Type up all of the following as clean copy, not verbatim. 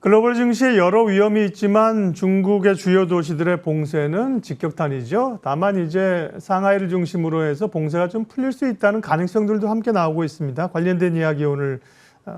글로벌 증시에 여러 위험이 있지만 중국의 주요 도시들의 봉쇄는 직격탄이죠. 다만 이제 상하이를 중심으로 해서 봉쇄가 좀 풀릴 수 있다는 가능성들도 함께 나오고 있습니다. 관련된 이야기 오늘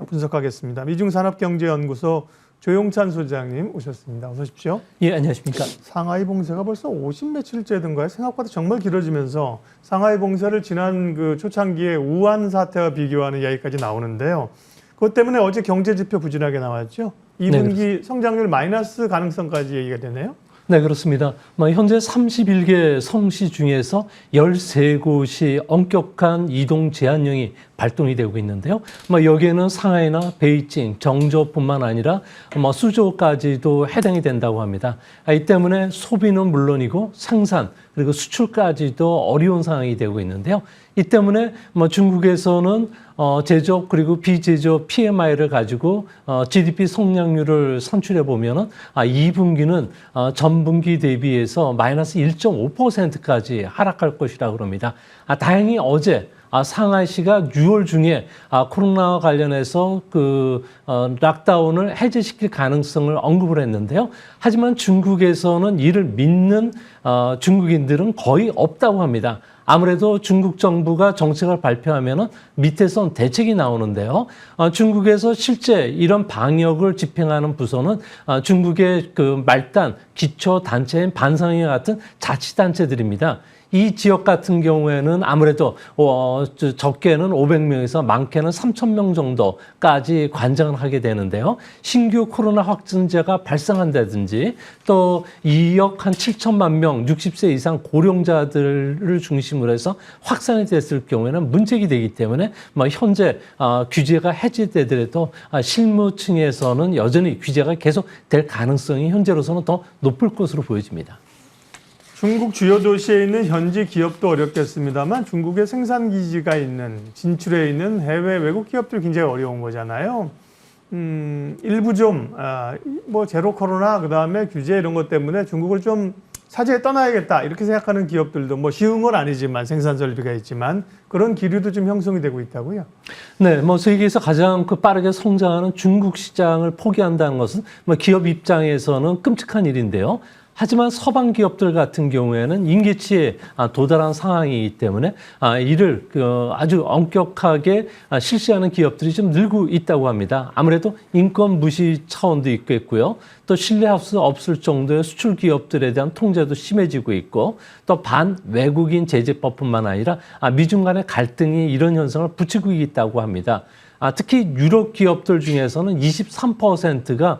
분석하겠습니다. 미중산업경제연구소 조용찬 소장님 오셨습니다. 어서 오십시오. 예, 안녕하십니까. 상하이 봉쇄가 벌써 50며칠째 된가요? 생각보다 정말 길어지면서 상하이 봉쇄를 지난 그 초창기에 우한 사태와 비교하는 이야기까지 나오는데요. 그것 때문에 어제 경제 지표 부진하게 나왔죠. 2분기 성장률 마이너스 가능성까지 얘기가 되네요. 네, 그렇습니다. 현재 31개 성시 중에서 13곳이 엄격한 이동 제한령이 발동이 되고 있는데요. 여기에는 상하이나 베이징, 정저뿐만 아니라 수조까지도 해당이 된다고 합니다. 이 때문에 소비는 물론이고 생산 그리고 수출까지도 어려운 상황이 되고 있는데요. 이 때문에 중국에서는 제조업 그리고 비제조업 PMI를 가지고 GDP 성장률을 산출해 보면은 2분기는 전분기 대비해서 마이너스 1.5%까지 하락할 것이라고 합니다. 다행히 어제 상하이시가 6월 중에 코로나와 관련해서 락다운을 해제시킬 가능성을 언급을 했는데요. 하지만 중국에서는 이를 믿는 중국인들은 거의 없다고 합니다. 아무래도 중국 정부가 정책을 발표하면은 밑에선 대책이 나오는데요. 중국에서 실제 이런 방역을 집행하는 부서는 중국의 그 말단 기초 단체인 반상회 같은 자치단체들입니다. 이 지역 같은 경우에는 아무래도 적게는 500명에서 많게는 3,000명 정도까지 관장을 하게 되는데요. 신규 코로나 확진자가 발생한다든지 또 2억 한 7천만 명 60세 이상 고령자들을 중심으로 해서 확산이 됐을 경우에는 문제가 되기 때문에 현재 규제가 해제되더라도 실무층에서는 여전히 규제가 계속 될 가능성이 현재로서는 더 높을 것으로 보여집니다. 중국 주요 도시에 있는 현지 기업도 어렵겠습니다만 중국의 생산 기지가 있는 진출해 있는 해외 외국 기업들 굉장히 어려운 거잖아요. 일부 좀 제로 코로나 그다음에 규제 이런 것 때문에 중국을 좀 사지에 떠나야겠다 이렇게 생각하는 기업들도 쉬운 건 아니지만 생산 설비가 있지만 그런 기류도 좀 형성이 되고 있다고요. 네, 세계에서 가장 빠르게 성장하는 중국 시장을 포기한다는 것은 기업 입장에서는 끔찍한 일인데요. 하지만 서방 기업들 같은 경우에는 임계치에 도달한 상황이기 때문에 이를 아주 엄격하게 실시하는 기업들이 좀 늘고 있다고 합니다. 아무래도 인권 무시 차원도 있겠고요. 또 신뢰할 수 없을 정도의 수출 기업들에 대한 통제도 심해지고 있고 또 반외국인 제재법뿐만 아니라 미중 간의 갈등이 이런 현상을 부추기고 있다고 합니다. 특히 유럽 기업들 중에서는 23%가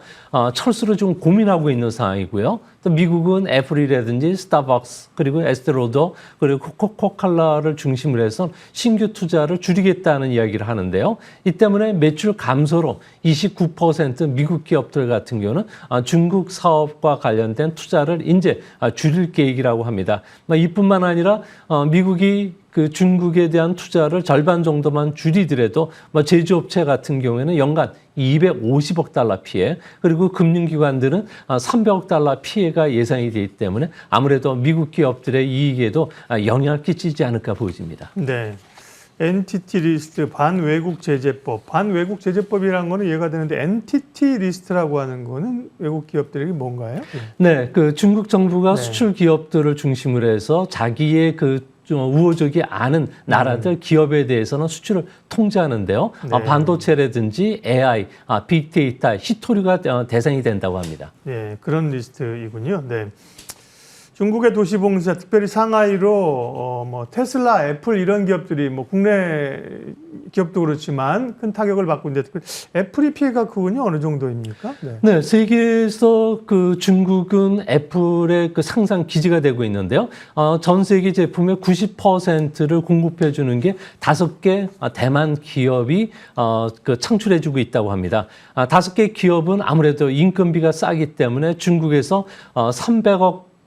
철수를 좀 고민하고 있는 상황이고요. 또 미국은 애플이라든지 스타벅스 그리고 에스테로더 그리고 코카콜라를 중심으로 해서 신규 투자를 줄이겠다는 이야기를 하는데요. 이 때문에 매출 감소로 29% 미국 기업들 같은 경우는 중국 사업과 관련된 투자를 이제 줄일 계획이라고 합니다. 이뿐만 아니라 미국이 중국에 대한 투자를 절반 정도만 줄이더라도 제조업체 같은 경우에는 연간 250억 달러 피해 그리고 금융기관들은 300억 달러 피해가 예상이 되기 때문에 아무래도 미국 기업들의 이익에도 영향을 끼치지 않을까 보여집니다. 네. 엔티티 리스트 반외국 제재법. 반외국 제재법이라는 거는 이해가 되는데 엔티티 리스트라고 하는 거는 외국 기업들에게 뭔가요? 네, 중국 정부가 수출 기업들을 중심으로 해서 자기의 우호적이 않은 나라들 기업에 대해서는 수출을 통제하는데요. 네. 반도체라든지 AI, 빅데이터, 히토류가 대상이 된다고 합니다. 네, 그런 리스트이군요. 네. 중국의 도시 봉쇄, 특별히 상하이로 테슬라, 애플 이런 기업들이 국내 기업도 그렇지만 큰 타격을 받고 있는데 특별히 애플이 피해가 크군요. 어느 정도입니까? 네, 세계에서 중국은 애플의 상상 기지가 되고 있는데요. 전 세계 제품의 90%를 공급해 주는 게 5개 대만 기업이 창출해 주고 있다고 합니다. 5개 기업은 아무래도 인건비가 싸기 때문에 중국에서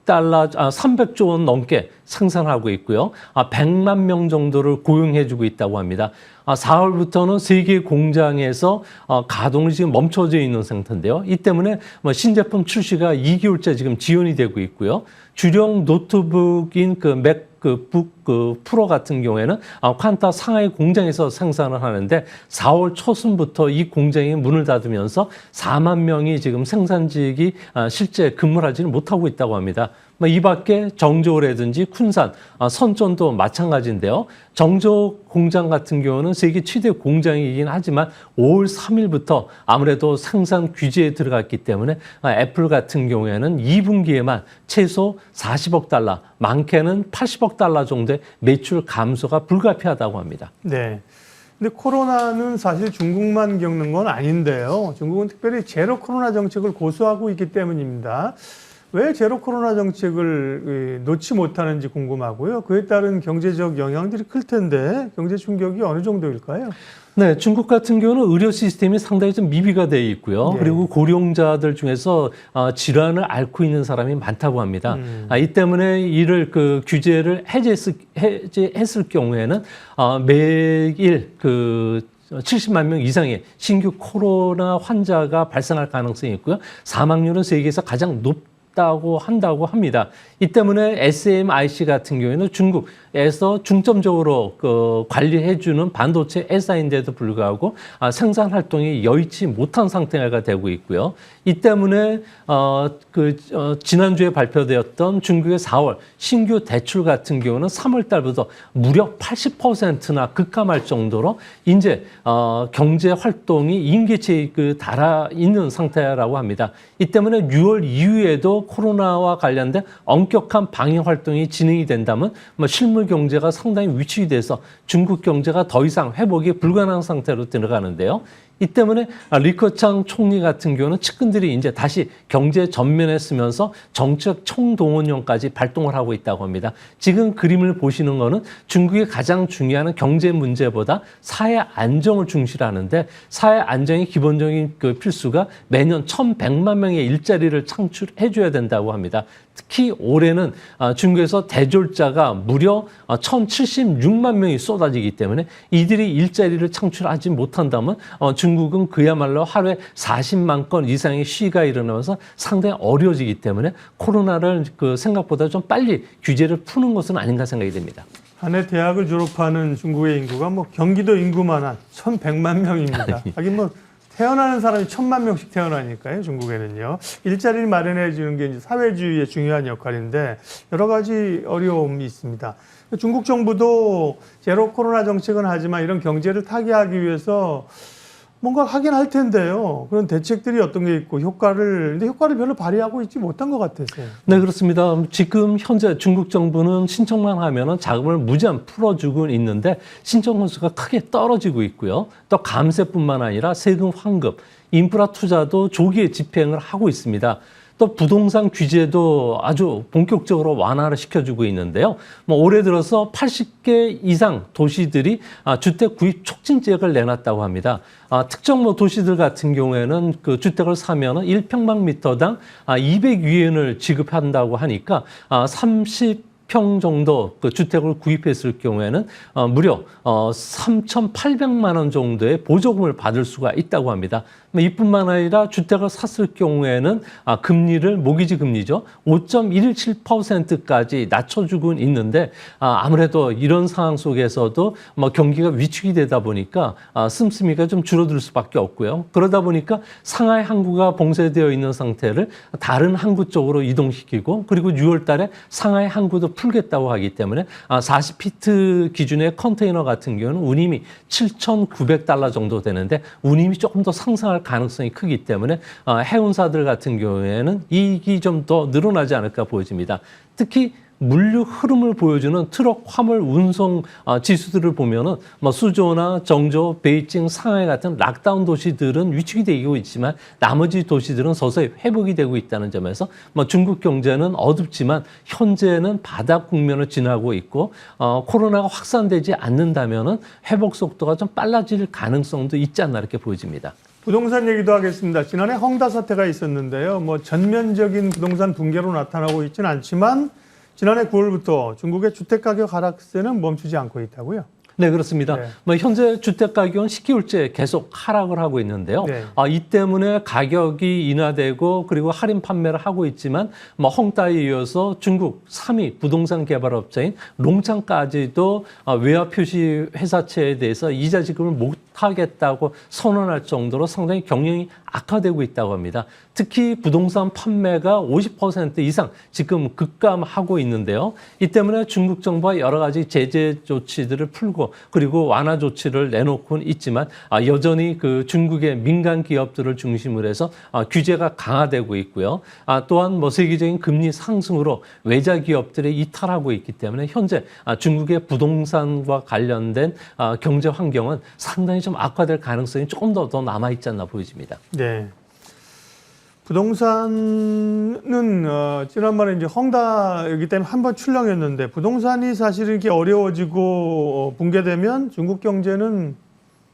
300조 원 넘게 생산하고 있고요. 100만 명 정도를 고용해주고 있다고 합니다. 4월부터는 세계 공장에서 가동이 지금 멈춰져 있는 상태인데요. 이 때문에 신제품 출시가 2개월째 지금 지연이 되고 있고요. 주력 노트북인 프로 같은 경우에는 콴타 상하이 공장에서 생산을 하는데 4월 초순부터 이 공장이 문을 닫으면서 4만 명이 지금 생산직이 실제 근무를 하지는 못하고 있다고 합니다. 이 밖에 정조라든지 쿤산, 선전도 마찬가지인데요. 정조 공장 같은 경우는 세계 최대 공장이긴 하지만 5월 3일부터 아무래도 생산 규제에 들어갔기 때문에 애플 같은 경우에는 2분기에만 최소 40억 달러, 많게는 80억 달러 정도의 매출 감소가 불가피하다고 합니다. 네. 근데 코로나는 사실 중국만 겪는 건 아닌데요. 중국은 특별히 제로 코로나 정책을 고수하고 있기 때문입니다. 왜 제로 코로나 정책을 놓지 못하는지 궁금하고요. 그에 따른 경제적 영향들이 클 텐데 경제 충격이 어느 정도일까요? 네, 중국 같은 경우는 의료 시스템이 상당히 좀 미비가 되어 있고요. 네. 그리고 고령자들 중에서 질환을 앓고 있는 사람이 많다고 합니다. 이 때문에 이를 규제를 해제했을 경우에는 매일 70만 명 이상의 신규 코로나 환자가 발생할 가능성이 있고요. 사망률은 세계에서 가장 높다고 한다고 합니다. 이 때문에 SMIC 같은 경우에는 중국에서 중점적으로 관리해주는 반도체 회사인데도 불구하고 생산 활동이 여의치 못한 상태가 되고 있고요. 이 때문에 지난주에 발표되었던 중국의 4월 신규 대출 같은 경우는 3월 달부터 무려 80%나 급감할 정도로 이제 경제 활동이 임계치에 달아 있는 상태라고 합니다. 이 때문에 6월 이후에도 코로나와 관련된 엄격한 방역 활동이 진행이 된다면 실물 경제가 상당히 위축이 돼서 중국 경제가 더 이상 회복이 불가능한 상태로 들어가는데요. 이 때문에 리커창 총리 같은 경우는 측근들이 이제 다시 경제 전면에 쓰면서 정책 총동원령까지 발동을 하고 있다고 합니다. 지금 그림을 보시는 거는 중국의 가장 중요한 경제 문제보다 사회 안정을 중시하는데 사회 안정의 기본적인 필수가 매년 1,100만 명의 일자리를 창출해줘야 된다고 합니다. 특히 올해는 중국에서 대졸자가 무려 1,076만 명이 쏟아지기 때문에 이들이 일자리를 창출하지 못한다면 중국은 그야말로 하루에 40만 건 이상의 시위가 일어나면서 상당히 어려워지기 때문에 코로나를 생각보다 좀 빨리 규제를 푸는 것은 아닌가 생각이 됩니다. 한 해 대학을 졸업하는 중국의 인구가 경기도 인구만한 1,100만 명입니다. 하긴 태어나는 사람이 1,000만 명씩 태어나니까요, 중국에는요. 일자리를 마련해 주는 게 이제 사회주의의 중요한 역할인데 여러 가지 어려움이 있습니다. 중국 정부도 제로 코로나 정책은 하지만 이런 경제를 타개하기 위해서 뭔가 하긴 할 텐데요. 그런 대책들이 어떤 게 있고 근데 효과를 별로 발휘하고 있지 못한 것 같아서요. 네, 그렇습니다. 지금 현재 중국 정부는 신청만 하면은 자금을 무제한 풀어주고 있는데 신청 건수가 크게 떨어지고 있고요. 또 감세뿐만 아니라 세금 환급, 인프라 투자도 조기에 집행을 하고 있습니다. 또 부동산 규제도 아주 본격적으로 완화를 시켜주고 있는데요. 올해 들어서 80개 이상 도시들이 주택 구입 촉진 지역을 내놨다고 합니다. 특정 도시들 같은 경우에는 그 주택을 사면은 1평방미터당 200위엔을 지급한다고 하니까 30평 정도 그 주택을 구입했을 경우에는 무려 3,800만 원 정도의 보조금을 받을 수가 있다고 합니다. 이뿐만 아니라 주택을 샀을 경우에는 금리를 모기지 금리죠. 5.117%까지 낮춰주고 있는데 아무래도 이런 상황 속에서도 경기가 위축이 되다 보니까 씀씀이가 좀 줄어들 수밖에 없고요. 그러다 보니까 상하이 항구가 봉쇄되어 있는 상태를 다른 항구 쪽으로 이동시키고 그리고 6월 달에 상하이 항구도 풀겠다고 하기 때문에 40피트 기준의 컨테이너 같은 경우는 운임이 7,900달러 정도 되는데 운임이 조금 더 상승할 가능성이 크기 때문에 해운사들 같은 경우에는 이익이 좀 더 늘어나지 않을까 보여집니다. 특히 물류 흐름을 보여주는 트럭 화물 운송 지수들을 보면은 수조나 정조, 베이징, 상하이 같은 락다운 도시들은 위축이 되고 있지만 나머지 도시들은 서서히 회복이 되고 있다는 점에서 중국 경제는 어둡지만 현재는 바닥 국면을 지나고 있고 코로나가 확산되지 않는다면은 회복 속도가 좀 빨라질 가능성도 있지 않나 이렇게 보여집니다. 부동산 얘기도 하겠습니다. 지난해 헝다 사태가 있었는데요. 전면적인 부동산 붕괴로 나타나고 있지는 않지만 지난해 9월부터 중국의 주택가격 하락세는 멈추지 않고 있다고요? 네, 그렇습니다. 네. 현재 주택 가격은 10개월째 계속 하락을 하고 있는데요. 네. 이 때문에 가격이 인하되고 그리고 할인 판매를 하고 있지만 헝다에 이어서 중국 3위 부동산 개발업자인 롱창까지도 외화 표시 회사채에 대해서 이자 지급을 못하겠다고 선언할 정도로 상당히 경영이 악화되고 있다고 합니다. 특히 부동산 판매가 50% 이상 지금 급감하고 있는데요. 이 때문에 중국 정부가 여러 가지 제재 조치들을 풀고 그리고 완화 조치를 내놓고는 있지만 여전히 그 중국의 민간 기업들을 중심으로 해서 규제가 강화되고 있고요. 또한 세계적인 금리 상승으로 외자 기업들이 이탈하고 있기 때문에 현재 중국의 부동산과 관련된 경제 환경은 상당히 좀 악화될 가능성이 조금 더 남아 있지 않나 보여집니다. 네. 부동산은 지난번에 이제 헝다이기 때문에 한번 출렁였는데 부동산이 사실 이렇게 어려워지고 붕괴되면 중국 경제는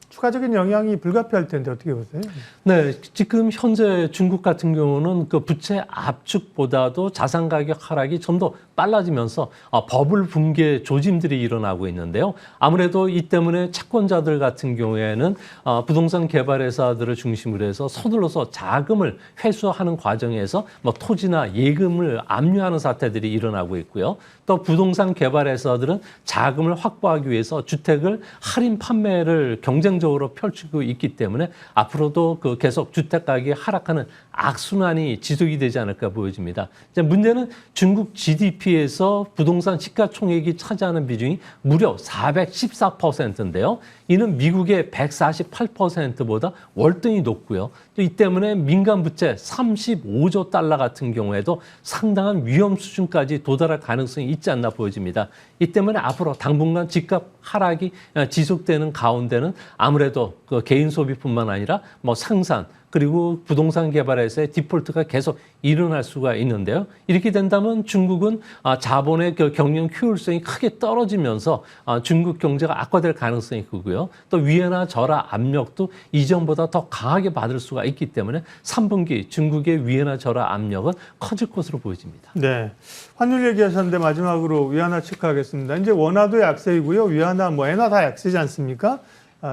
추가적인 영향이 불가피할 텐데 어떻게 보세요? 네, 지금 현재 중국 같은 경우는 그 부채 압축보다도 자산 가격 하락이 좀 더 빨라지면서 버블 붕괴 조짐들이 일어나고 있는데요. 아무래도 이 때문에 채권자들 같은 경우에는 부동산 개발 회사들을 중심으로 해서 서둘러서 자금을 회수하는 과정에서 토지나 예금을 압류하는 사태들이 일어나고 있고요. 또 부동산 개발 회사들은 자금을 확보하기 위해서 주택을 할인 판매를 경쟁적으로 펼치고 있기 때문에 앞으로도 그 계속 주택 가격이 하락하는 악순환이 지속이 되지 않을까 보여집니다. 이제 문제는 중국 GDP에서 부동산 시가총액이 차지하는 비중이 무려 414%인데요. 이는 미국의 148%보다 월등히 높고요. 또 이 때문에 민간 부채 35조 달러 같은 경우에도 상당한 위험 수준까지 도달할 가능성이 있지 않나 보여집니다. 이 때문에 앞으로 당분간 집값 하락이 지속되는 가운데는 아무래도 그 개인 소비뿐만 아니라 생산 그리고 부동산 개발에서의 디폴트가 계속 일어날 수가 있는데요. 이렇게 된다면 중국은 자본의 그 경영 효율성이 크게 떨어지면서 중국 경제가 악화될 가능성이 크고요. 또 위안화 절하 압력도 이전보다 더 강하게 받을 수가 있기 때문에 3분기 중국의 위안화 절하 압력은 커질 것으로 보여집니다. 네, 환율 얘기하셨는데 마지막으로 위안화 체크하겠습니다. 이제 원화도 약세이고요. 위안화, 엔화 다 약세지 않습니까?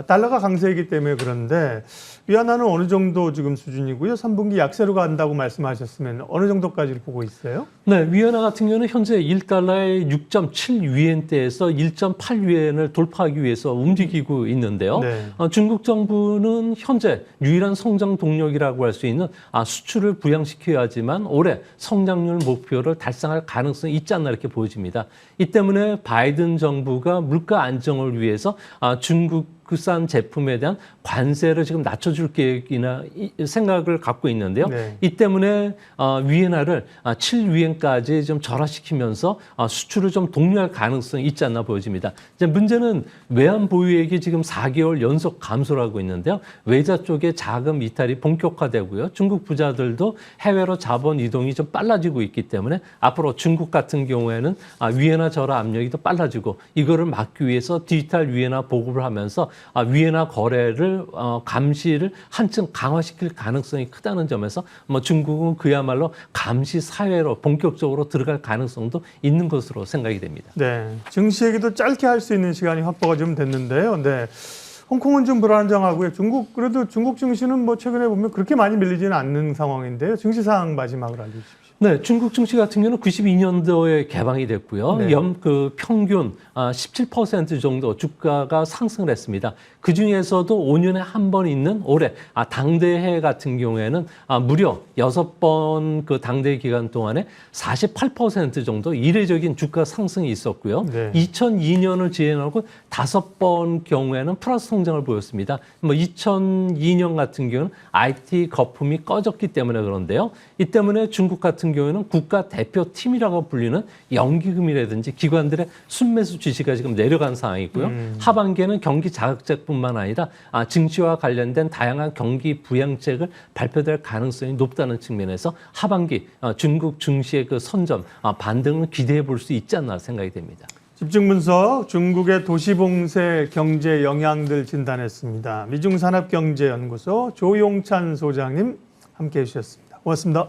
달러가 강세이기 때문에 그런데 위안화는 어느 정도 지금 수준이고요. 3분기 약세로 간다고 말씀하셨으면 어느 정도까지 보고 있어요? 네, 위안화 같은 경우는 현재 1달러에 6.7위엔대에서 1.8위엔을 돌파하기 위해서 움직이고 있는데요. 네. 중국 정부는 현재 유일한 성장 동력이라고 할 수 있는 수출을 부양시켜야 하지만 올해 성장률 목표를 달성할 가능성이 있지 않나 이렇게 보여집니다. 이 때문에 바이든 정부가 물가 안정을 위해서 중국산 제품에 대한 관세를 지금 낮춰줄 계획이나 생각을 갖고 있는데요. 네. 이 때문에 위엔화를 7위엔까지 좀 절하시키면서 수출을 좀 독려할 가능성이 있지 않나 보여집니다. 이제 문제는 외환 보유액이 지금 4개월 연속 감소를 하고 있는데요. 외자 쪽에 자금 이탈이 본격화되고요. 중국 부자들도 해외로 자본 이동이 좀 빨라지고 있기 때문에 앞으로 중국 같은 경우에는 위엔화 절하 압력이 더 빨라지고 이거를 막기 위해서 디지털 위엔화 보급을 하면서 위엔화 거래를 감시를 한층 강화시킬 가능성이 크다는 점에서 중국은 그야말로 감시 사회로 본격적으로 들어갈 가능성도 있는 것으로 생각이 됩니다. 네, 증시 얘기도 짧게 할 수 있는 시간이 확보가 좀 됐는데요. 네, 홍콩은 좀 불안정하고요. 그래도 중국 증시는 최근에 보면 그렇게 많이 밀리지는 않는 상황인데요. 증시 상황 마지막으로 알려주십시오. 네, 중국 증시 같은 경우는 92년도에 개방이 됐고요. 네. 평균 17% 정도 주가가 상승을 했습니다. 그 중에서도 5년에 한 번 있는 올해 당대회 같은 경우에는 무려 6번 그 당대회 기간 동안에 48% 정도 이례적인 주가 상승이 있었고요. 네. 2002년을 지나고 5번 경우에는 플러스 성장을 보였습니다. 2002년 같은 경우는 IT 거품이 꺼졌기 때문에 그런데요. 이 때문에 중국 같은 경우에는 국가 대표팀이라고 불리는 연기금이라든지 기관들의 순매수 지시가 지금 내려간 상황이고요. 하반기에는 경기 자극제뿐만 아니라 증시와 관련된 다양한 경기 부양책을 발표될 가능성이 높다는 측면에서 하반기 중국 증시의 그 선점 반등을 기대해 볼 수 있지 않나 생각이 됩니다. 집중 분석, 중국의 도시봉쇄 경제 영향들 진단했습니다. 미중산업경제연구소 조용찬 소장님 함께해 주셨습니다. 고맙습니다.